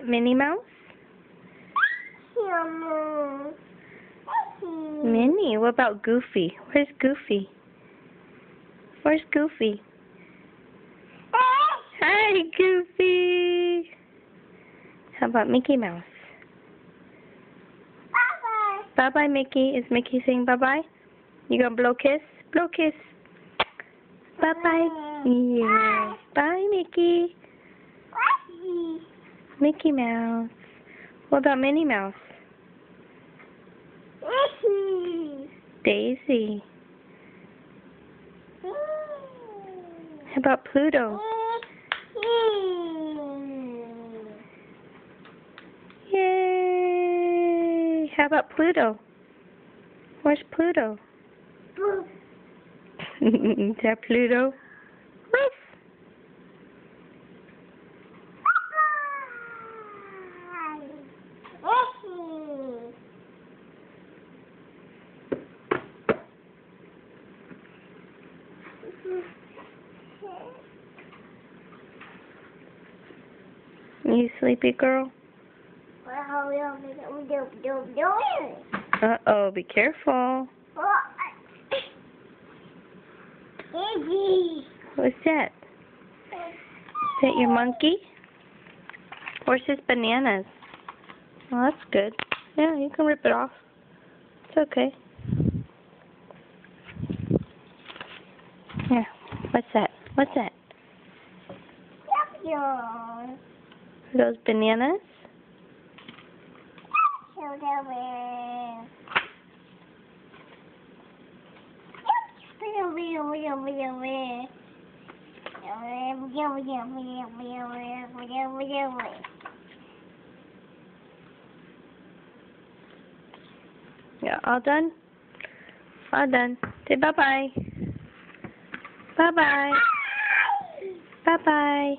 that Minnie Mouse? Minnie. What about Goofy? Where's Goofy? Where's Goofy? Hi, Goofy. How about Mickey Mouse? Bye-bye. Bye-bye, Mickey. Is Mickey saying bye-bye? You gonna blow kiss? Blow kiss. Bye-bye. Yeah. Bye, Mickey. Bye. Mickey Mouse. What about Minnie Mouse? Daisy. How about Pluto? Yay! How about Pluto? Where's Pluto? Is that Pluto? Woof! You sleepy girl? Uh-oh, be careful. What's that? Is that your monkey? Where's his bananas? Oh, that's good. Yeah, you can rip it off. It's okay. Here, what's that? What's that? Are those bananas? Yeah, all done? All done. Say bye-bye. Bye-bye. Bye-bye.